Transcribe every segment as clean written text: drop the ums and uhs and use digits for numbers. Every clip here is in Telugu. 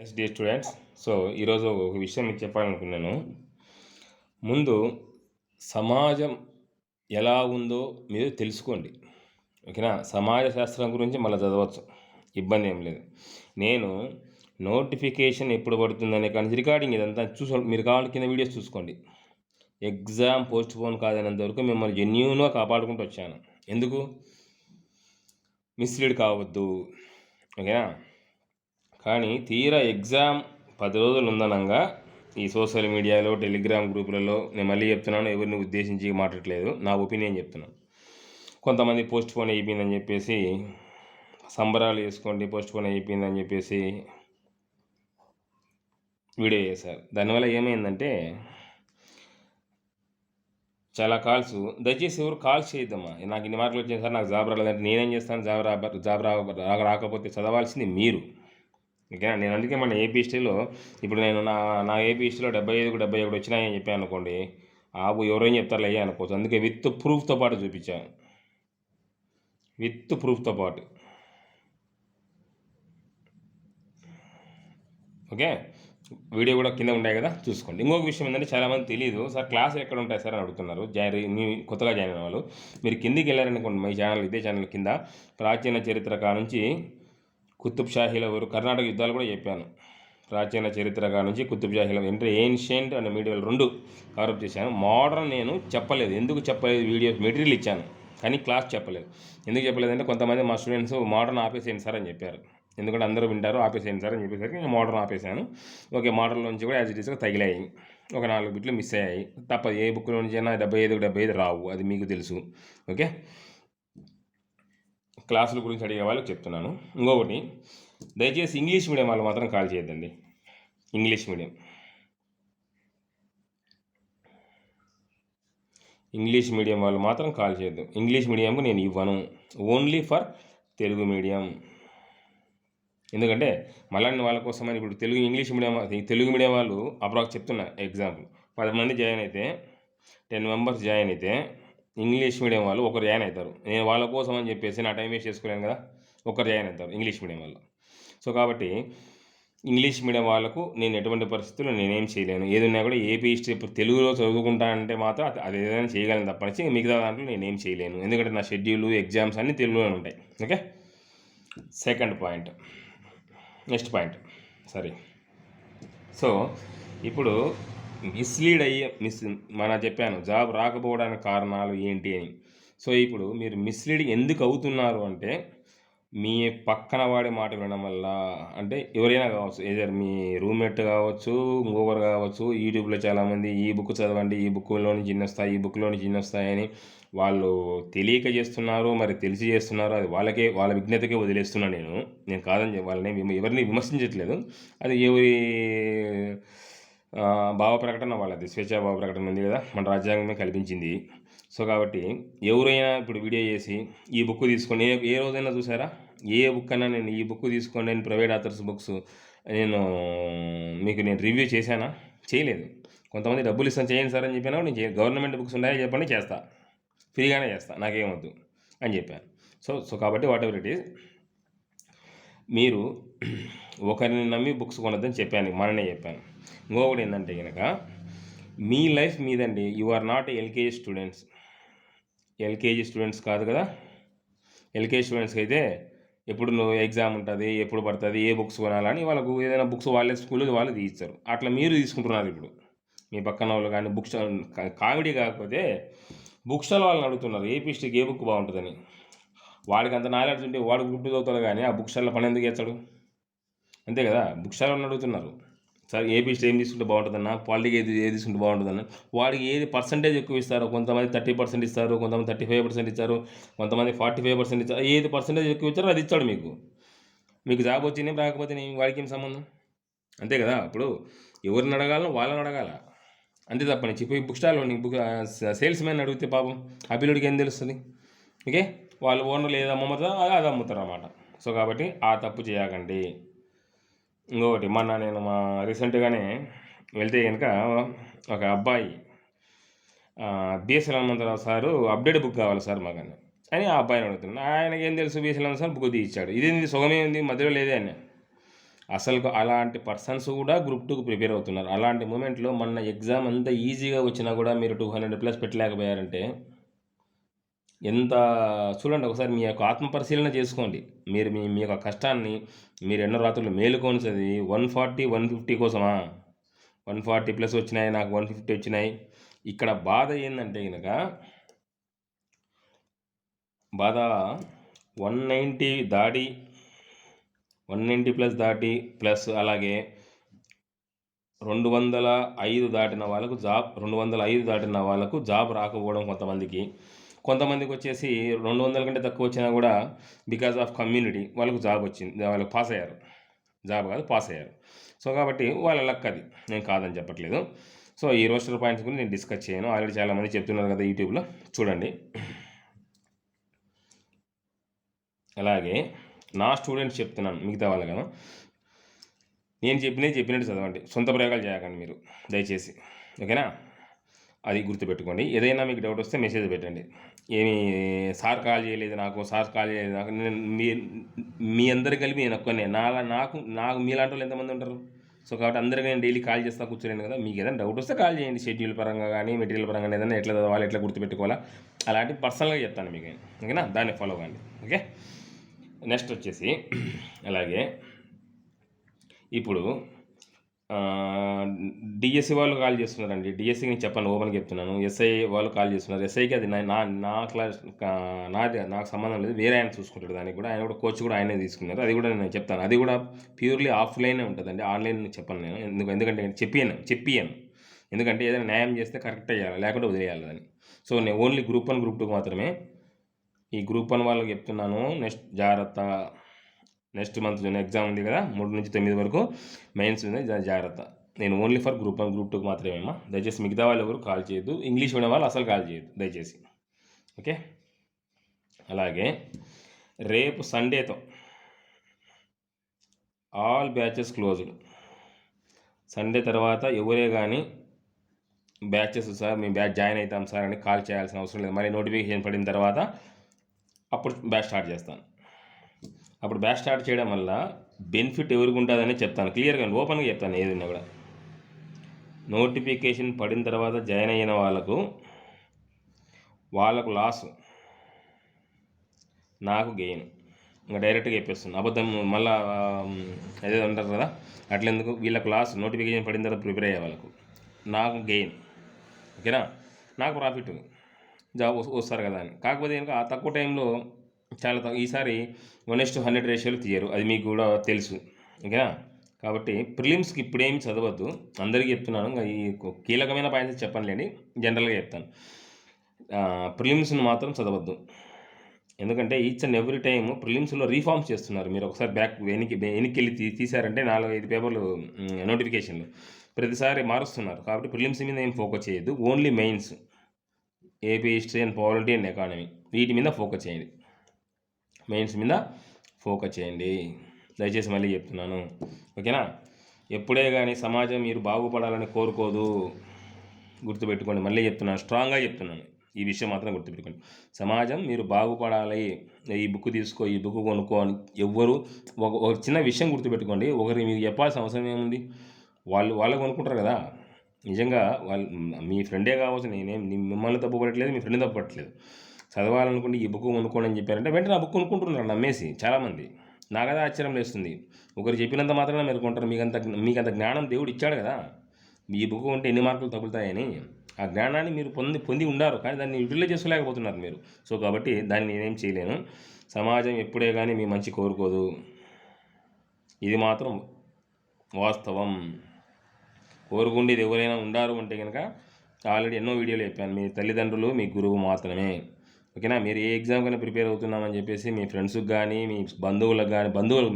SD students. సో ఈరోజు ఒక విషయం మీకు చెప్పాలనుకున్నాను. ముందు సమాజం ఎలా ఉందో మీరు తెలుసుకోండి, ఓకేనా? సమాజ శాస్త్రం గురించి మళ్ళీ చదవచ్చు, ఇబ్బంది ఏం లేదు. నేను నోటిఫికేషన్ ఎప్పుడు పడుతుందనే కానీ రికార్డింగ్ ఇదంతా మీరు కావాలి కింద వీడియోస్ చూసుకోండి. ఎగ్జామ్ పోస్ట్ పోన్ కాదనేంత వరకు మిమ్మల్ని జెన్యూన్గా కాపాడుకుంటూ వచ్చాను. ఎందుకు? మిస్లీడ్ కావద్దు, ఓకేనా? కానీ తీరా ఎగ్జామ్ 10 రోజులు ఉందనంగా ఈ సోషల్ మీడియాలో, టెలిగ్రామ్ గ్రూపులలో, నేను మళ్ళీ చెప్తున్నాను, ఎవరిని ఉద్దేశించి మాట్లాడలేదు, నా ఒపీనియన్ చెప్తున్నాను. కొంతమంది పోస్ట్ పోన్ అయిపోయిందని చెప్పేసి సంబరాలు చేసుకోండి, పోస్ట్ పోన్ అయిపోయిందని చెప్పేసి వీడియో చేశారు. దానివల్ల ఏమైందంటే చాలా కాల్స్, దయచేసి ఎవరు కాల్స్ చేయొద్దమ్మా. నాకు ఇన్ని మార్కులు వచ్చాయి సార్, నాకు జాబ్ రాలేదంటే నేనేం చేస్తాను? జాబ్ రాకపోతే చదవాల్సింది మీరు, ఓకేనా? నేను అందుకే మన ఏపీ హిస్టరీలో ఇప్పుడు నేను నా ఏపీ హిస్టరీలో 75కు 71 వచ్చినాయని చెప్పాను అనుకోండి, ఎవరైనా చెప్తారు అయ్యా అనుకోవచ్చు. అందుకే విత్ ప్రూఫ్తో పాటు చూపించాను, విత్ ప్రూఫ్తో పాటు, ఓకే? వీడియో కూడా కింద ఉన్నాయి కదా, చూసుకోండి. ఇంకొక విషయం ఏంటంటే చాలామంది తెలియదు, సార్ క్లాసులు ఎక్కడ ఉంటాయి సార్ అని అడుగుతున్నారు. మీ కొత్తగా జాయిన్ అయిన వాళ్ళు మీరు కిందికి వెళ్ళారనుకోండి, మీ ఛానల్, ఇదే ఛానల్ కింద ప్రాచీన చరిత్ర నుంచి కుతుబ్ షాహీల వరకు కర్ణాటక యుద్ధాలు కూడా చెప్పాను. ప్రాచీన చరిత్ర నుంచి కుతుబ్ షాహీల అంటే ఏన్షియంట్ అండ్ మీడియల్ 2 కవరప్ చేశాను. మోడర్న్ నేను చెప్పలేదు. ఎందుకు చెప్పలేదు? వీడియోస్ మెటీరియల్ ఇచ్చాను కానీ క్లాస్ చెప్పలేదు. ఎందుకు చెప్పలేదంటే కొంతమంది మా స్టూడెంట్స్ మోడర్న్ ఆపేసేయండి సార్ అని చెప్పారు. ఎందుకంటే అందరూ వింటారు, ఆపేసేయండి సార్ అని చెప్పేసరికి నేను మోడర్న్ ఆపేసాను. ఓకే, మోడర్న్ నుంచి కూడా యాజ్ ఇట్ ఈస్గా తగిలాయి, ఒక 4 బిట్లు మిస్ అయ్యాయి. తప్పదు, ఏ బుక్ నుంచి అయినా 75 రావు, అది మీకు తెలుసు, ఓకే? క్లాసుల గురించి అడిగే వాళ్ళకి చెప్తున్నాను. ఇంకొకటి, దయచేసి ఇంగ్లీష్ మీడియం వాళ్ళు మాత్రం కాల్ చేయొద్దండి. ఇంగ్లీష్ మీడియం వాళ్ళు మాత్రం కాల్ చేయొద్దు. ఇంగ్లీష్ మీడియంకు నేను ఇవ్వను, ఓన్లీ ఫర్ తెలుగు మీడియం. ఎందుకంటే మళ్ళీ వాళ్ళ కోసమని ఇప్పుడు తెలుగు మీడియం వాళ్ళు అప్రాక్స్ చెప్తున్నా, ఎగ్జాంపుల్ 10 మంది జాయిన్ అయితే 10 మెంబర్స్ జాయిన్ అయితే ఇంగ్లీష్ మీడియం వాళ్ళు ఒకరు జాయిన్ అవుతారు. నేను వాళ్ళ కోసం అని చెప్పేసి నా టైం వేస్ట్ చేసుకోలేను కదా, ఒకరు జాయిన్ అవుతారు ఇంగ్లీష్ మీడియం వాళ్ళు. సో కాబట్టి ఇంగ్లీష్ మీడియం వాళ్ళకు నేను ఎటువంటి పరిస్థితుల్లో నేనేం చేయలేను. ఏదైనా కూడా ఏపీ హిస్టరీ తెలుగులో చదువుకుంటా అంటే మాత్రం అది ఏదైనా చేయగలను తప్పనిచ్చి మిగతా దాంట్లో నేనేం చేయలేను. ఎందుకంటే నా షెడ్యూల్, ఎగ్జామ్స్ అన్నీ తెలుగులోనే ఉంటాయి, okay? Next point sorry. So ఇప్పుడు చెప్పాను జాబ్ రాకపోవడానికి కారణాలు ఏంటి అని. సో ఇప్పుడు మీరు మిస్లీడ్ ఎందుకు అవుతున్నారు అంటే, మీ పక్కన వాడి మాట వినడం వల్ల. అంటే ఎవరైనా కావచ్చు, ఏదర్ మీ రూమ్మేట్ కావచ్చు, ఇంకొకరు కావచ్చు. యూట్యూబ్లో చాలామంది ఈ బుక్ చదవండి, ఈ బుక్లో నుంచి ఇన్ని వస్తాయి, ఈ బుక్లో నుంచి ఇన్ని వస్తాయని వాళ్ళు తెలియక చేస్తున్నారు, మరి తెలిసి చేస్తున్నారు. అది వాళ్ళ విజ్ఞతకే వదిలేస్తున్నాను నేను కాదని వాళ్ళని ఎవరిని విమర్శించట్లేదు. అది ఎవరి భావ ప్రకటన వాళ్ళది, స్వేచ్ఛా భావ ప్రకటన ఉంది కదా, మన రాజ్యాంగమే కల్పించింది. సో కాబట్టి ఎవరైనా ఇప్పుడు వీడియో చేసి ఈ బుక్ తీసుకొని, ఏ రోజైనా చూసారా? ఏ బుక్ అయినా నేను ఈ బుక్ తీసుకోండి, నేను ప్రైవేట్ ఆథర్స్ బుక్స్ మీకు రివ్యూ చేశానా? చేయలేదు. కొంతమంది డబ్బులు ఇస్తాను చేయండి సార్ అని చెప్పినా నేను గవర్నమెంట్ బుక్స్ ఉన్నాయని చెప్పండి, చేస్తా, ఫ్రీగానే చేస్తా, నాకేమొద్దు అని చెప్పాను. సో కాబట్టి వాట్ ఎవర్ ఇట్ ఈస్, మీరు ఒకరిని నమ్మి బుక్స్ కొనొద్దని చెప్పాను, మననే చెప్పాను. ఇంకొకటి ఏంటంటే కనుక, మీ లైఫ్ మీదండి. You are not LKG students కాదు కదా. ఎల్కేజీ స్టూడెంట్స్కి అయితే ఎప్పుడు నువ్వు ఎగ్జామ్ ఉంటుంది, ఎప్పుడు పడుతుంది, ఏ బుక్స్ కొనాలని వాళ్ళకు ఏదైనా బుక్స్ వాళ్ళే స్కూల్లో వాళ్ళు తీస్తారు. అట్లా మీరు తీసుకుంటున్నారు. ఇప్పుడు మీ పక్కన వాళ్ళు కానీ బుక్స్ కామెడీ కాకపోతే బుక్ స్టాల్ వాళ్ళని అడుగుతున్నారు ఏపీ హిస్టరీకి ఏ బుక్ బాగుంటుందని. వాడికి అంత నాలెడ్జ్ ఉంటే వాడు గుడ్డు చదువుతాడు, కానీ ఆ బుక్ స్టాల్లో పని ఎందుకు చేస్తాడు? అంతే కదా, బుక్ స్టాల్ వాళ్ళని అడుగుతున్నారు, సార్ ఏపీ హిస్టరీ ఏం తీసుకుంటే బాగుంటుందన్న, పాలిటిక్ ఏది తీసుకుంటే బాగుంటుందన్న. వాడికి ఏది పర్సంటేజ్ ఎక్కువ ఇస్తారో, కొంతమంది 30% ఇస్తారు, కొంతమంది 35% ఇస్తారు, కొంతమంది 45% ఇస్తారు. ఏది పర్సంటేజ్ ఎక్కువ ఇచ్చారో అది ఇస్తాడు మీకు జాబ్ వచ్చింది, రాకపోతే వాడికి ఏం సంబంధం? అంతే కదా. ఇప్పుడు ఎవరిని అడగాలో వాళ్ళని అడగాల, అంతే తప్పని చెప్పి బుక్ స్టాల్లో సేల్స్ మ్యాన్ అడిగితే పాపం ఆ పిల్లడికి ఏం తెలుస్తుంది? ఓకే, వాళ్ళు ఓనర్లు ఏది అమ్మతారో అది అమ్ముతారు అన్నమాట. సో కాబట్టి ఆ తప్పు చేయకండి. ఇంకొకటి, నేను రీసెంట్గానే వెళ్తే కనుక ఒక అబ్బాయి BSL Hanumantharao sir update book కావాలి సార్ మాకని అని ఆ అబ్బాయిని అడుగుతున్నాను. ఆయనకి ఏం తెలుసు, బిఎస్ఎల్ హనుమంతరావు సార్ బుక్ తీయించాడు. ఇదేంది సుగమే ఉంది, మధ్యలో లేదే అని. అసలు అలాంటి పర్సన్స్ కూడా గ్రూప్ 2కి ప్రిపేర్ అవుతున్నారు. అలాంటి మూమెంట్లో మొన్న ఎగ్జామ్ అంత ఈజీగా వచ్చినా కూడా మీరు 200+ పెట్టలేకపోయారంటే ఎంత చూడండి ఒకసారి మీ యొక్క ఆత్మపరిశీలన చేసుకోండి. మీరు మీ మీ యొక్క కష్టాన్ని మీరు ఎన్నో రాత్రులు మేలుకొని చదివి 140, 150 కోసమా? 140+ వచ్చినాయి, నాకు 150 వచ్చినాయి. ఇక్కడ బాధ ఏందంటే గనక బాధ 190 దాటి 190+ దాటి ప్లస్ అలాగే 205 దాటిన వాళ్ళకు జాబ్ 205 దాటిన వాళ్ళకు జాబ్ రాకపోవడం కొంతమందికి వచ్చేసి 200 కంటే తక్కువ వచ్చినా కూడా బికాజ్ ఆఫ్ కమ్యూనిటీ వాళ్ళకు జాబ్ వచ్చింది, వాళ్ళకు పాస్ అయ్యారు. జాబ్ కాదు, పాస్ అయ్యారు. సో కాబట్టి వాళ్ళ లక్ అది, నేను కాదని చెప్పట్లేదు. సో ఈ రోస్టర్ పాయింట్స్ గురించి నేను డిస్కస్ చేయను. ఆల్రెడీ చాలామంది చెప్తున్నారు కదా యూట్యూబ్లో, చూడండి. అలాగే నా స్టూడెంట్స్ చెప్తున్నాను, మిగతా వాళ్ళు కదా, నేను చెప్పినట్టు చదవండి, సొంత ప్రయోగాలు చేయకండి మీరు దయచేసి, ఓకేనా? అది గుర్తుపెట్టుకోండి. ఏదైనా మీకు డౌట్ వస్తే మెసేజ్ పెట్టండి. ఏమి సార్ కాల్ చేయలేదు నాకు నేను మీ అందరు కలిపి నేను ఒక్కనే నాకు మీలాంటి వాళ్ళు ఎంతమంది ఉంటారు? సో కాబట్టి అందరికీ నేను డైలీ కాల్ చేస్తా కూర్చోలేను కదా. మీకు ఏదైనా డౌట్ వస్తే కాల్ చేయండి, షెడ్యూల్ పరంగా కానీ మెటీరియల్ పరంగా కానీ, ఏదైనా ఎట్లా చదవాలి, ఎట్లా గుర్తుపెట్టుకోవాలా, అలాంటి పర్సనల్గా చెప్తాను మీకు, ఓకేనా? దాన్ని ఫాలో కండి, ఓకే? నెక్స్ట్ వచ్చేసి అలాగే ఇప్పుడు డిఎస్సి వాళ్ళు కాల్ చేస్తున్నారండి. డిఎస్సికి నేను చెప్పాను, ఓపెన్గా చెప్తున్నాను. ఎస్ఐ వాళ్ళు కాల్ చేస్తున్నారు. ఎస్ఐకి అది నా క్లాస్ నాది, నాకు సంబంధం లేదు, వేరే ఆయన చూసుకుంటాడు దానికి కూడా. ఆయన కూడా కోచ్ కూడా ఆయనే తీసుకున్నారు. అది కూడా నేను చెప్తాను. అది కూడా ప్యూర్లీ ఆఫ్లైనే ఉంటుందండి, ఆన్లైన్ చెప్పాను నేను. ఎందుకంటే చెప్పియాను ఎందుకంటే ఏదైనా న్యాయం చేస్తే కరెక్ట్ అయ్యాలి, లేకుంటే వదిలేయాలి అని. సో నేను ఓన్లీ గ్రూప్ 1, గ్రూప్ 2 మాత్రమే. ఈ గ్రూప్ 1 వాళ్ళకి చెప్తున్నాను, నెక్స్ట్ జాగ్రత్త. నెక్స్ట్ మంత్ ఎగ్జామ్ ఉంది కదా, 3 నుంచి 9 వరకు మెయిన్స్ ఉంది, జాగ్రత్త. నేను ఓన్లీ ఫర్ గ్రూప్ 1, గ్రూప్ 2 మాత్రమేమా. దయచేసి మిగతా వాళ్ళు ఎవరు కాల్ చేయొద్దు, ఇంగ్లీష్ వినే వాళ్ళు అసలు కాల్ చేయొద్దు దయచేసి, ఓకే? అలాగే రేపు సండేతో ఆల్ బ్యాచెస్ క్లోజ్డ్. సండే తర్వాత ఎవరే కానీ బ్యాచెస్ సార్ మేము బ్యాచ్ జాయిన్ అవుతాం సార్ అని కాల్ చేయాల్సిన అవసరం లేదు. మళ్ళీ నోటిఫికేషన్ పడిన తర్వాత అప్పుడు బ్యాచ్ స్టార్ట్ చేస్తాను. అప్పుడు బ్యాచ్ స్టార్ట్ చేయడం వల్ల బెనిఫిట్ ఎవరికి ఉంటుందని చెప్తాను, క్లియర్గా ఓపెన్గా చెప్తాను. ఏదైనా కూడా నోటిఫికేషన్ పడిన తర్వాత జాయిన్ అయిన వాళ్ళకు లాస్, నాకు గెయిన్. ఇంకా డైరెక్ట్గా చెప్పేస్తున్నాను, అబద్ధం మళ్ళీ అదే అంటారు కదా, అట్లెందుకు. వీళ్ళకు లాస్, నోటిఫికేషన్ పడిన తర్వాత ప్రిపేర్ అయ్యే వాళ్ళకు, నాకు గెయిన్, ఓకేనా? నాకు ప్రాఫిట్, జాబ్ వస్తారు కదా అని. కాకపోతే ఇంకా ఆ తక్కువ టైంలో చాలా ఈసారి 1:100 రేషియోలు తీయరు, అది మీకు కూడా తెలుసు, ఓకేనా? కాబట్టి ప్రిలిమ్స్కి ఇప్పుడేమి చదవద్దు, అందరికీ చెప్తున్నాను. ఈ కీలకమైన పాయింట్స్ చెప్పనులేండి, జనరల్గా చెప్తాను. ప్రిలిమ్స్ని మాత్రం చదవద్దు, ఎందుకంటే ఈచ్ అండ్ ఎవ్రీ టైము ప్రిలిమ్స్లో రీఫార్మ్స్ చేస్తున్నారు. మీరు ఒకసారి వెనక్కి వెళ్ళి తీశారంటే 4-5 పేపర్లు నోటిఫికేషన్లు ప్రతిసారి మారుస్తున్నారు. కాబట్టి ప్రిలిమ్స్ మీద ఏం ఫోకస్ చేయొద్దు, only mains, AP history and polity and economy, వీటి మీద ఫోకస్ చేయండి, మెయిన్స్ మీద ఫోకస్ చేయండి, దయచేసి మళ్ళీ చెప్తున్నాను, ఓకేనా? ఎప్పుడే కానీ సమాజం మీరు బాగుపడాలని కోరుకోదు, గుర్తుపెట్టుకోండి. మళ్ళీ చెప్తున్నాను, స్ట్రాంగ్గా చెప్తున్నాను, ఈ విషయం మాత్రం గుర్తుపెట్టుకోండి. సమాజం మీరు బాగుపడాలి, ఈ బుక్ తీసుకో, ఈ బుక్ కొనుక్కో అని ఎవ్వరు ఒక చిన్న విషయం గుర్తుపెట్టుకోండి, ఒకరికి మీకు చెప్పాల్సిన అవసరం ఏముంది? వాళ్ళు కొనుక్కుంటారు కదా. నిజంగా వాళ్ళు మీ ఫ్రెండే కావచ్చు, మిమ్మల్ని తప్పుపడట్లేదు, మీ ఫ్రెండ్ తప్పుపట్టలేదు. చదవాలనుకుంటే ఈ బుక్ కొనుక్కోండి అని చెప్పారంటే వెంటనే ఆ బుక్ కొనుక్కుంటున్నారు నమ్మేసి చాలామంది. నాకదే ఆశ్చర్యం వేస్తుంది. ఒకరు చెప్పినంత మాత్రమే మీరు కొంటారు, మీకంత జ్ఞానం దేవుడు ఇచ్చాడు కదా. ఈ బుక్ ఉంటే ఎన్ని మార్కులు తగులుతాయని ఆ జ్ఞానాన్ని మీరు పొంది ఉండారు, కానీ దాన్ని యూటిలైజ్ చేసుకోలేకపోతున్నారు మీరు. సో కాబట్టి దాన్ని నేనేం చేయలేను. సమాజం ఎప్పుడే కానీ మీ మంచి కోరుకోదు, ఇది మాత్రం వాస్తవం. కోరుకుండేది ఎవరైనా ఉండారు అంటే కనుక ఆల్రెడీ ఎన్నో వీడియోలు చెప్పాను, మీ తల్లిదండ్రులు మీ గురువు మాత్రమే, ఓకేనా? మీరు ఏ ఎగ్జామ్ కన్నా ప్రిపేర్ అవుతున్నామని చెప్పేసి మీ ఫ్రెండ్స్కి కానీ మీ బంధువులకు కానీ,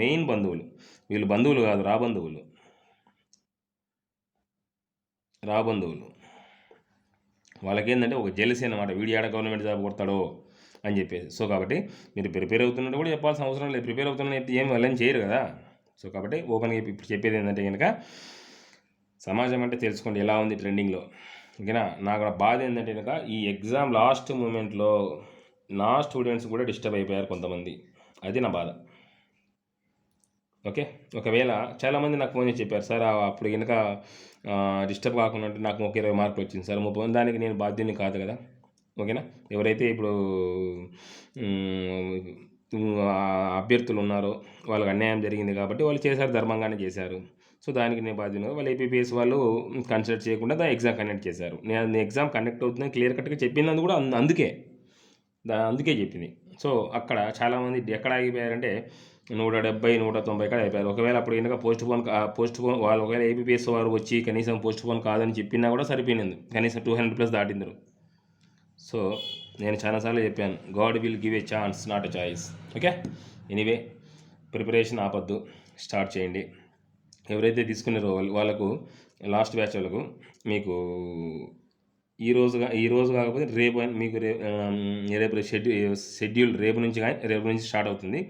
మెయిన్ బంధువులు, వీళ్ళు బంధువులు కాదు, రాబంధువులు, వాళ్ళకేంటంటే ఒక జెలసీ అన్నమాట, వీడి ఆడ గవర్నమెంట్ జాబ్ కొడతాడో అని చెప్పేసి. సో కాబట్టి మీరు ప్రిపేర్ అవుతున్నట్టు కూడా చెప్పాల్సిన అవసరం లేదు, ప్రిపేర్ అవుతున్న ఏం వాళ్ళని చేయరు కదా. సో కాబట్టి ఓపెన్గా ఇప్పుడు చెప్పేది ఏంటంటే కనుక సమాజం అంటే తెలుసుకోండి ఎలా ఉంది ట్రెండింగ్లో, ఓకేనా? నాకు బాధ ఏంటంటే కనుక ఈ ఎగ్జామ్ లాస్ట్ మూమెంట్లో నా స్టూడెంట్స్ కూడా డిస్టర్బ్ అయిపోయారు కొంతమంది, అది నా బాధ, ఓకే. ఒకవేళ చాలామంది నాకు ఫోన్ చేసి చెప్పారు, సార్ అప్పుడు గనుక డిస్టర్బ్ కాకుండా ఉంటే నాకు ఒక 20 మార్కులు వచ్చింది సార్. 30 దానికి నేను బాధ్యుడిని కాదు కదా! ఓకేనా. ఎవరైతే ఇప్పుడు హ్మ్, అభ్యర్థులు ఉన్నారో వాళ్ళకి అన్యాయం జరిగింది కాబట్టి వాళ్ళు చేశారు, ధర్మంగానే చేశారు. సో, దానికి నేను బాధ్యుడిని. వాళ్ళు ఏపీపీఎస్ వాళ్ళు కన్సిడర్ చేయకుండా ఎగ్జామ్ కండక్ట్ చేశారు. నేను ఎగ్జామ్ కండక్ట్ అవుతుందని క్లియర్ కట్‌గా చెప్పినందు కూడా అందుకే. అందుకే చెప్పింది. సో, అక్కడ చాలామంది ఎక్కడ ఆగిపోయారంటే 170, 190 కాడ అయిపోయారు. ఒకవేళ అప్పుడు గనుక పోస్ట్‌పోన్ వాళ్ళు ఒకవేళ ఏపీపీఎస్ వారు వచ్చి కనీసం పోస్ట్‌పోన్ కాదని చెప్పినా కూడా సరిపోయింది. కనీసం 200+ దాటిందరు. సో, నేను చాలా సార్లు చెప్పాను, God will give a chance, not a choice. Okay. Anyway, preparation ఆపొద్దు, స్టార్ట్ చేయండి. ఎవరైతే తీసుకున్నారో వాళ్ళకు లాస్ట్ బ్యాచ్ వాళ్ళకు మీకు ఈ రోజు కాకపోతే రేపు మీకు రేపు షెడ్యూల్ రేపు నుంచి స్టార్ట్ అవుతుంది.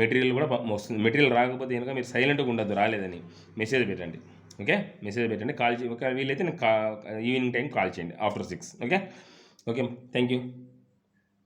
మెటీరియల్ కూడా వస్తుంది. మెటీరియల్ రాకపోతే కనుక మీరు సైలెంట్గా ఉండద్దు రాలేదని మెసేజ్ పెట్టండి. ఓకే. మెసేజ్ పెట్టండి, కాల్ చేయండి. ఒకవేళ వీలైతే ఈవినింగ్ టైం కాల్ చేయండి after 6. Okay. Okay. Thank you.